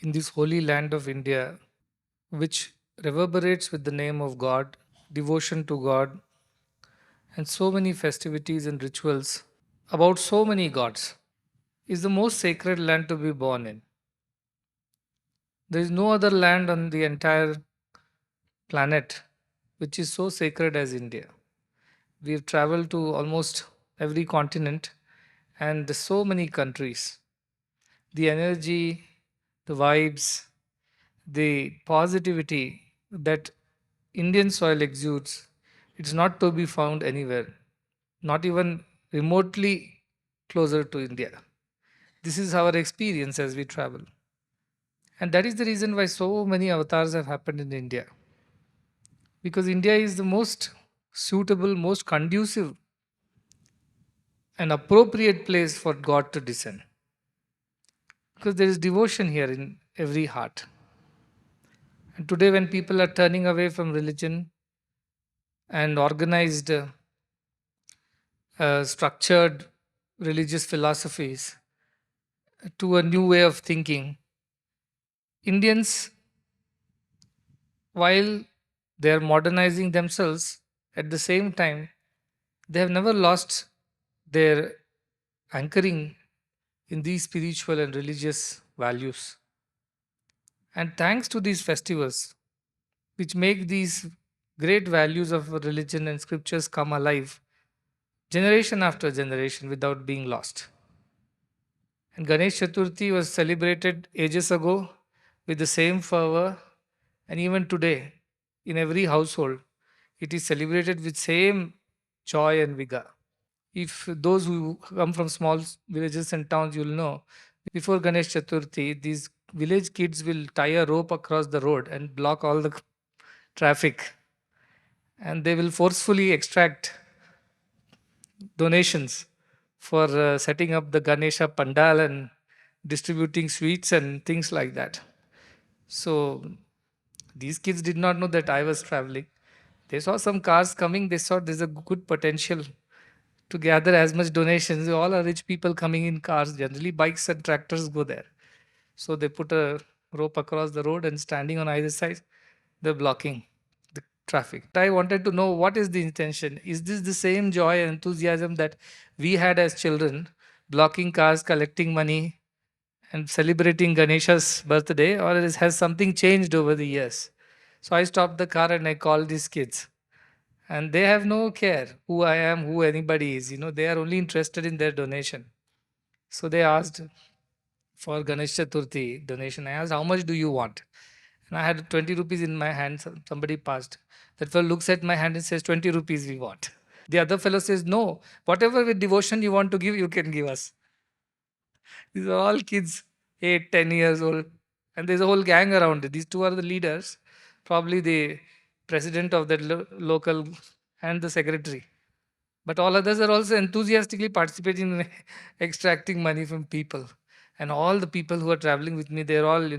in this holy land of India, which reverberates with the name of God, devotion to God, and so many festivities and rituals about so many gods, is the most sacred land to be born in. There is no other land on the entire planet which is so sacred as India. We have traveled to almost every continent and so many countries. The energy, the vibes, the positivity that Indian soil exudes, it's not to be found anywhere, not even remotely closer to India. This is our experience as we travel. And that is the reason why so many avatars have happened in India. Because India is the most suitable, most conducive, and appropriate place for God to descend. Because there is devotion here in every heart. And today, when people are turning away from religion and organized, structured religious philosophies to a new way of thinking, Indians, while they are modernizing themselves, at the same time, they have never lost their anchoring in these spiritual and religious values. And thanks to these festivals, which make these great values of religion and scriptures come alive generation after generation without being lost. And Ganesh Chaturthi was celebrated ages ago with the same fervor, and even today, in every household, it is celebrated with same joy and vigor. If those who come from small villages and towns, you'll know before Ganesh Chaturthi, these village kids will tie a rope across the road and block all the traffic, and they will forcefully extract donations for setting up the Ganesha pandal and distributing sweets and things like that. So these kids did not know that I was traveling. They saw some cars coming, they saw there's a good potential to gather as much donations. All are rich people coming in cars. Generally, bikes and tractors go there. So they put a rope across the road and standing on either side, they're blocking the traffic. I wanted to know what is the intention. Is this the same joy and enthusiasm that we had as children, blocking cars, collecting money, and celebrating Ganesha's birthday, or has something changed over the years? So I stopped the car and I called these kids. And they have no care who I am, who anybody is. They are only interested in their donation. So they asked for Ganesh Chaturthi donation. I asked, how much do you want? And I had 20 rupees in my hand. Somebody passed. That fellow looks at my hand and says, 20 rupees we want. The other fellow says, no, whatever with devotion you want to give, you can give us. These are all kids, 8, 10 years old. And there's a whole gang around it. These two are the leaders, probably the president of that local and the secretary. But all others are also enthusiastically participating in extracting money from people. And all the people who are traveling with me, they're all,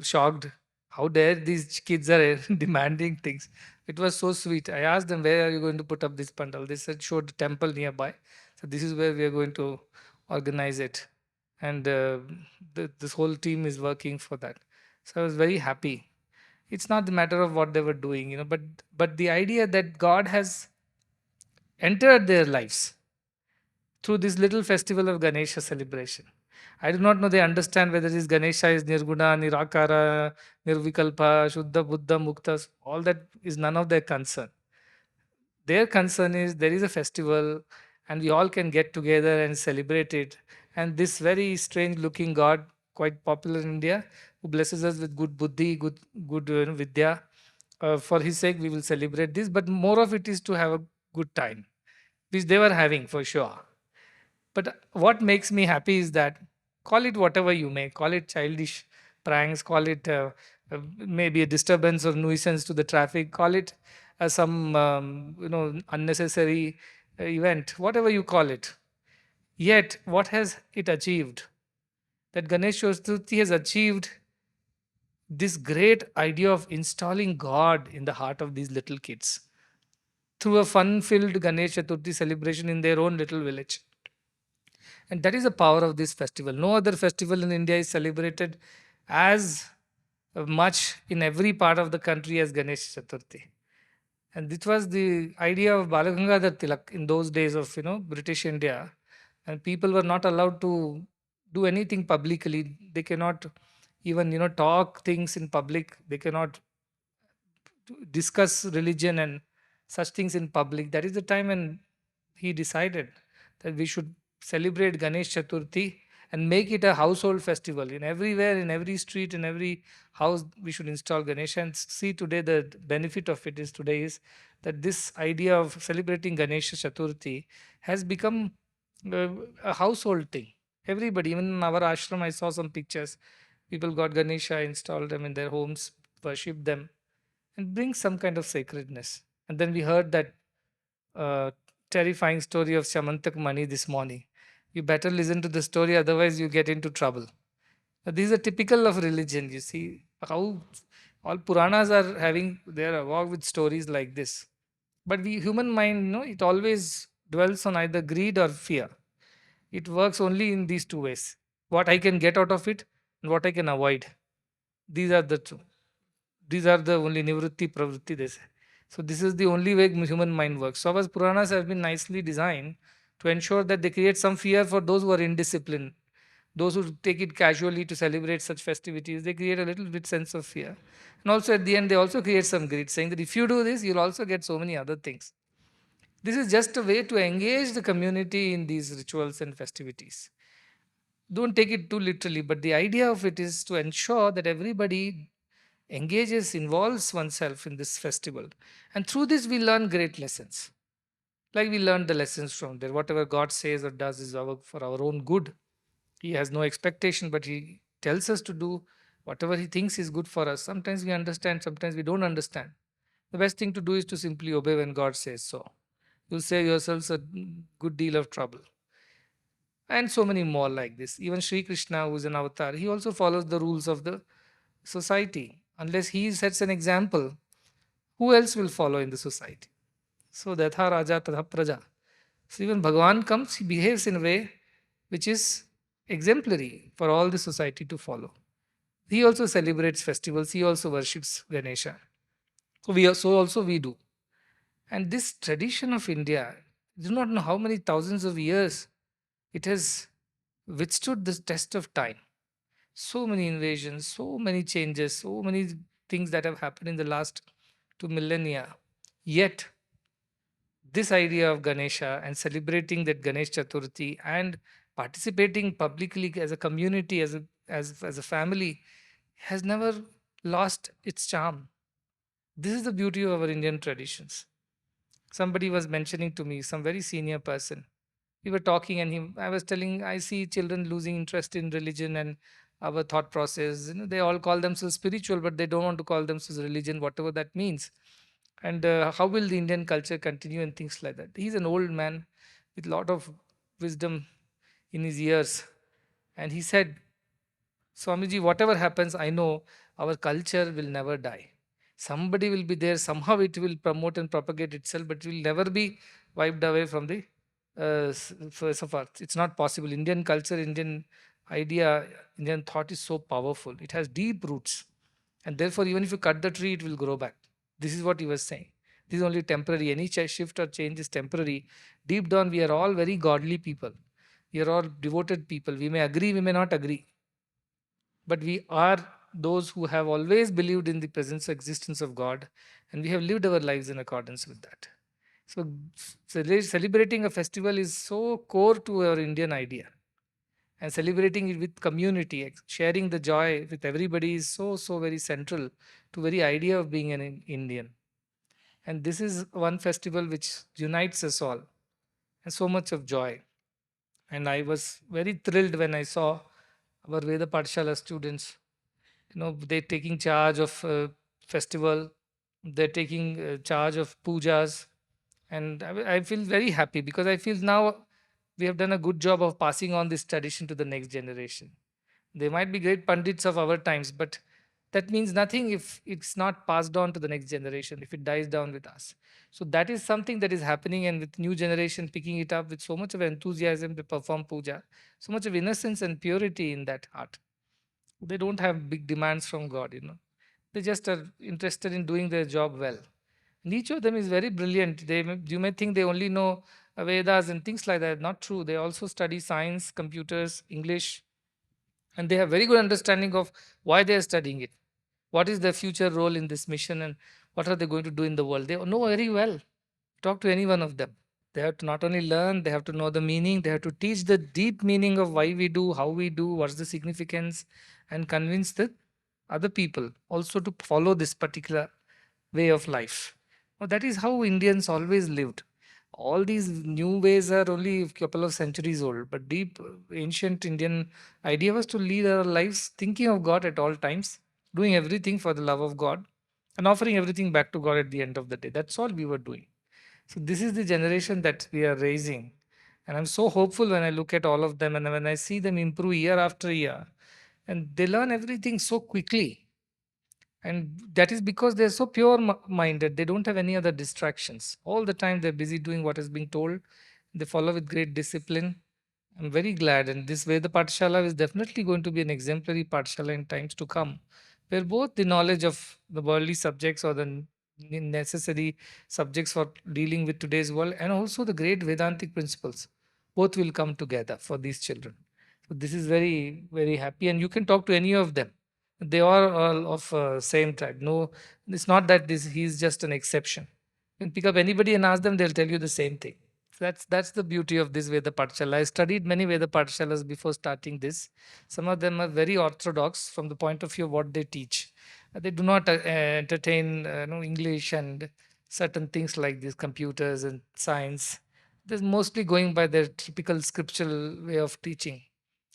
shocked. How dare these kids are demanding things. It was so sweet. I asked them, where are you going to put up this pandal? They said, showed a temple nearby. So this is where we are going to organize it. And this whole team is working for that. So I was very happy. It's not the matter of what they were doing, but the idea that God has entered their lives through this little festival of Ganesha celebration. I do not know they understand whether this Ganesha is Nirguna, Nirakara, Nirvikalpa, Shuddha, Buddha, Mukta. All that is none of their concern. Their concern is there is a festival and we all can get together and celebrate it. And this very strange looking God, quite popular in India, who blesses us with good buddhi, good vidya. For his sake, we will celebrate this. But more of it is to have a good time, which they were having for sure. But what makes me happy is that, call it whatever you may, call it childish pranks, call it maybe a disturbance or nuisance to the traffic, call it some unnecessary event, whatever you call it. Yet, what has it achieved? That Ganesh Chaturthi has achieved this great idea of installing God in the heart of these little kids through a fun-filled Ganesh Chaturthi celebration in their own little village. And that is the power of this festival. No other festival in India is celebrated as much in every part of the country as Ganesh Chaturthi. And this was the idea of Balagangadhar Tilak in those days of British India, and people were not allowed to do anything publicly. They cannot even talk things in public. They cannot discuss religion and such things in public. That is the time when he decided that we should celebrate Ganesh Chaturthi and make it a household festival. In everywhere, in every street, in every house, we should install Ganesha. And see today, the benefit of it is today is that this idea of celebrating Ganesh Chaturthi has become uh, a household thing. Everybody, even in our ashram, I saw some pictures. People got Ganesha, installed them in their homes, worship them, and bring some kind of sacredness. And then we heard that uh, terrifying story of Shamantak Mani this morning. You better listen to the story, otherwise you get into trouble. Now, these are typical of religion. You see how all Puranas are having their walk with stories like this. But we human mind, it always dwells on either greed or fear. It works only in these two ways: what I can get out of it and what I can avoid. These are the two. These are the only nivritti pravritti they say. So this is the only way human mind works. So our Puranas have been nicely designed to ensure that they create some fear for those who are indisciplined, those who take it casually to celebrate such festivities. They create a little bit sense of fear, and also at the end they also create some greed, saying that if you do this, you'll also get so many other things. This is just a way to engage the community in these rituals and festivities. Don't take it too literally, but the idea of it is to ensure that everybody engages, involves oneself in this festival. And through this, we learn great lessons. Like we learn the lessons from there. Whatever God says or does is for our own good. He has no expectation, but He tells us to do whatever He thinks is good for us. Sometimes we understand, sometimes we don't understand. The best thing to do is to simply obey when God says so. You'll save yourselves a good deal of trouble. And so many more like this. Even Sri Krishna, who is an avatar, he also follows the rules of the society. Unless he sets an example, who else will follow in the society? So, Datha Raja Tadha Praja. So, even Bhagavan comes, he behaves in a way which is exemplary for all the society to follow. He also celebrates festivals, he also worships Ganesha. So also we do. And this tradition of India, I do not know how many thousands of years it has withstood this test of time. So many invasions, so many changes, so many things that have happened in the last 2 millennia. Yet, this idea of Ganesha and celebrating that Ganesh Chaturthi and participating publicly as a community, as a family, has never lost its charm. This is the beauty of our Indian traditions. Somebody was mentioning to me, some very senior person. We were talking, and I was telling, I see children losing interest in religion and our thought process. They all call themselves spiritual, but they don't want to call themselves religion, whatever that means. And how will the Indian culture continue and things like that. He's an old man with a lot of wisdom in his ears, and he said, Swamiji, whatever happens, I know our culture will never die. Somebody will be there, somehow it will promote and propagate itself, but it will never be wiped away from the face of earth. It's not possible. Indian culture, Indian idea, Indian thought is so powerful. It has deep roots. And therefore, even if you cut the tree, it will grow back. This is what he was saying. This is only temporary. Any shift or change is temporary. Deep down, we are all very godly people. We are all devoted people. We may agree, we may not agree, but we are those who have always believed in the presence existence of God, and we have lived our lives in accordance with that. So celebrating a festival is so core to our Indian idea, and celebrating it with community, sharing the joy with everybody is so very central to very idea of being an Indian. And this is one festival which unites us all, and so much of joy. And I was very thrilled when I saw our Veda Pathshala students. They're taking charge of festival. They're taking charge of pujas, and I feel very happy because I feel now we have done a good job of passing on this tradition to the next generation. They might be great pandits of our times, but That means nothing if it's not passed on to the next generation, if it dies down with us. So that is something that is happening, and with new generation picking it up with so much of enthusiasm to perform puja, so much of innocence and purity in that heart. They don't have big demands from God, They just are interested in doing their job well. And each of them is very brilliant. You may think they only know Vedas and things like that. Not true. They also study science, computers, English, and they have very good understanding of why they are studying it. What is their future role in this mission, and what are they going to do in the world? They know very well. Talk to any one of them. They have to not only learn, they have to know the meaning, they have to teach the deep meaning of why we do, how we do, what's the significance, and convince the other people also to follow this particular way of life. Well, that is how Indians always lived. All these new ways are only a couple of centuries old, but deep ancient Indian idea was to lead our lives thinking of God at all times, doing everything for the love of God, and offering everything back to God at the end of the day. That's all we were doing. So this is the generation that we are raising. And I'm so hopeful when I look at all of them and when I see them improve year after year. And they learn everything so quickly. And that is because they're so pure minded. They don't have any other distractions. All the time they're busy doing what is being told. They follow with great discipline. I'm very glad. And this way, the Pathshala is definitely going to be an exemplary Pathshala in times to come, where both the knowledge of the worldly subjects or the necessary subjects for dealing with today's world and also the great Vedantic principles, both will come together for these children. So this is very, very happy. And you can talk to any of them. They are all of same type. No, it's not that he's just an exception. You can pick up anybody and ask them, they'll tell you the same thing. That's the beauty of this Veda Pathshala. I studied many Veda Pathshalas before starting this. Some of them are very orthodox from the point of view of what they teach. They do not entertain English and certain things like these computers and science. They're mostly going by their typical scriptural way of teaching,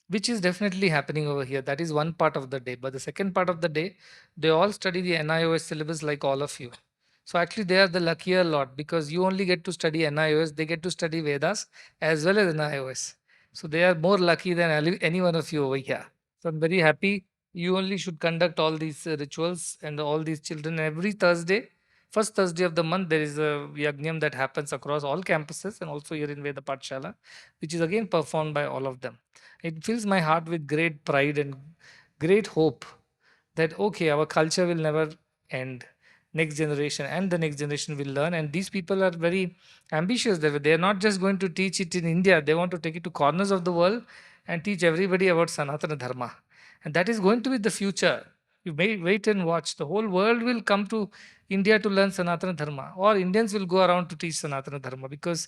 which is definitely happening over here. That is one part of the day. But the second part of the day, they all study the NIOS syllabus like all of you. So actually, they are the luckier lot because you only get to study NIOS, they get to study Vedas as well as NIOS. So they are more lucky than any one of you over here. So I'm very happy. You only should conduct all these rituals and all these children every Thursday. First Thursday of the month, there is a yajnam that happens across all campuses and also here in Veda Pathshala, which is again performed by all of them. It fills my heart with great pride and great hope that, okay, our culture will never end. Next generation and the next generation will learn. And these people are very ambitious. They're not just going to teach it in India, they want to take it to corners of the world and teach everybody about Sanatana Dharma. And that is going to be the future. You may wait and watch. The whole world will come to India to learn Sanatana Dharma, or Indians will go around to teach Sanatana Dharma because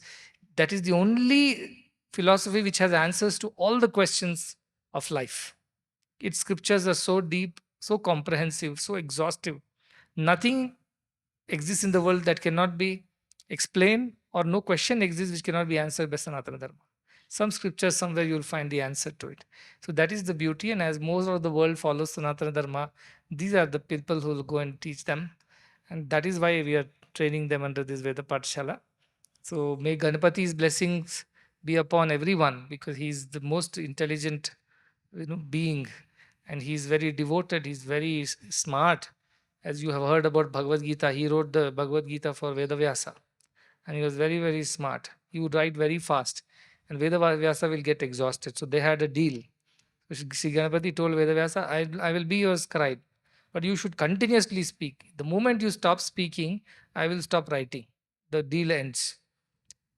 that is the only philosophy which has answers to all the questions of life. Its scriptures are so deep, so comprehensive, so exhaustive. Nothing exists in the world that cannot be explained, or no question exists which cannot be answered by Sanatana Dharma. Some scripture, somewhere you'll find the answer to it. So that is the beauty. And as most of the world follows Sanatana Dharma, these are the people who will go and teach them. And that is why we are training them under this Veda Pathshala. So may Ganapati's blessings be upon everyone because he's the most intelligent being, and he's very devoted, he's very smart. As you have heard about Bhagavad Gita, he wrote the Bhagavad Gita for Vedavyasa, and he was very, very smart. He would write very fast, and Vedavyasa will get exhausted. So they had a deal. Sri Ganapati told Vedavyasa, I will be your scribe, but you should continuously speak. The moment you stop speaking, I will stop writing. The deal ends.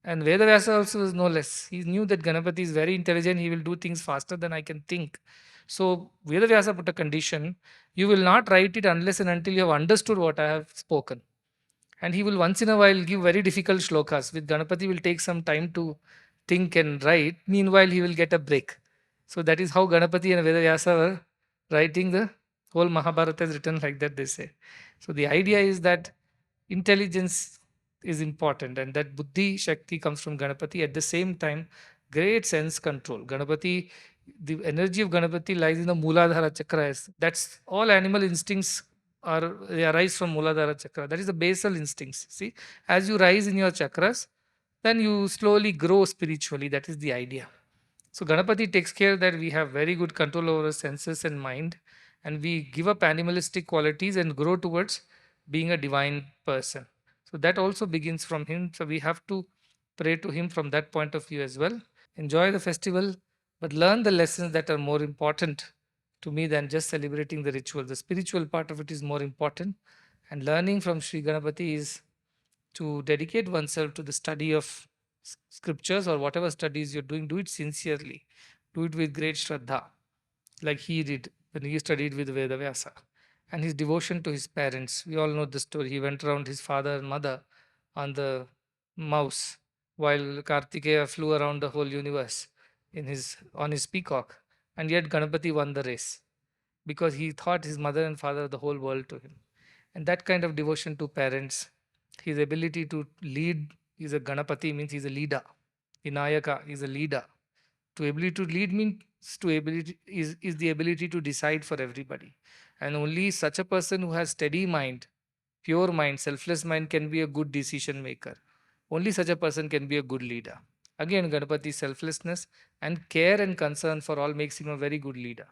And Vedavyasa also was no less. He knew that Ganapati is very intelligent, he will do things faster than I can think. So Vedavyasa put a condition, you will not write it unless and until you have understood what I have spoken. And he will once in a while give very difficult shlokas. With Ganapati will take some time to think and write. Meanwhile, he will get a break. So that is how Ganapati and Vedavyasa were writing. The whole Mahabharata is written like that, they say. So the idea is that intelligence is important, and that buddhi shakti comes from Ganapati. At the same time, great sense control. Ganapati, the energy of Ganapati lies in the Mooladhara chakra. That's all animal instincts are, they arise from Mooladhara chakra. That is the basal instincts. See, as you rise in your chakras, then you slowly grow spiritually. That is the idea. So Ganapati takes care that we have very good control over our senses and mind, and we give up animalistic qualities and grow towards being a divine person. So that also begins from him. So we have to pray to him from that point of view as well. Enjoy the festival, but learn the lessons that are more important to me than just celebrating the ritual. The spiritual part of it is more important. And learning from Sri Ganapati is to dedicate oneself to the study of scriptures or whatever studies you're doing. Do it sincerely, do it with great Shraddha, like he did when he studied with Vedavyasa. And his devotion to his parents. We all know the story. He went around his father and mother on the mouse while Kartikeya flew around the whole universe in his on his peacock. And yet Ganapati won the race because he thought his mother and father the whole world to him. And that kind of devotion to parents, his ability to lead, is a Ganapati, means he's a leader. Vinayaka is a leader. To ability to lead means to ability is the ability to decide for everybody. And only such a person who has steady mind, pure mind, selfless mind can be a good decision maker. Only such a person can be a good leader. Again, Ganapati's selflessness and care and concern for all makes him a very good leader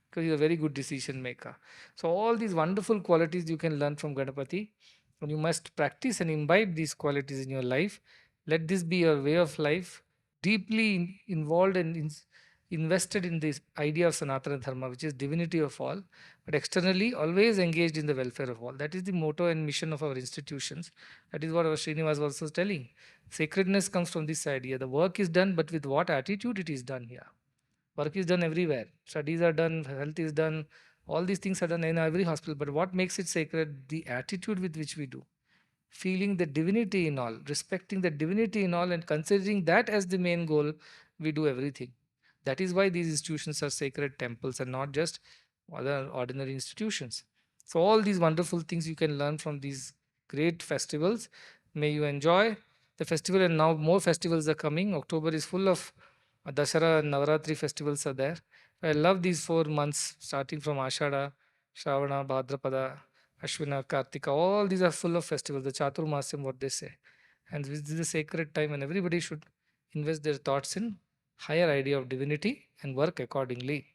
because he's a very good decision maker. So, all these wonderful qualities you can learn from Ganapati, and you must practice and imbibe these qualities in your life. Let this be your way of life, deeply involved and invested in this idea of Sanatana Dharma, which is divinity of all, but externally always engaged in the welfare of all. That is the motto and mission of our institutions. That is what our Srinivas was also telling. Sacredness comes from this idea. The work is done, but with what attitude it is done here. Work is done everywhere. Studies are done, health is done, all these things are done in every hospital. But what makes it sacred? The attitude with which we do. Feeling the divinity in all, respecting the divinity in all, and considering that as the main goal, we do everything. That is why these institutions are sacred temples and not just other ordinary institutions. So, all these wonderful things you can learn from these great festivals. May you enjoy the festival, and now more festivals are coming. October is full of Dashara and Navaratri festivals are there. I love these 4 months starting from Ashada, Shravana, Bhadrapada, Ashwina, Kartika. All these are full of festivals. The Chaturmasyam, what they say. And this is a sacred time, and everybody should invest their thoughts in higher idea of divinity and work accordingly.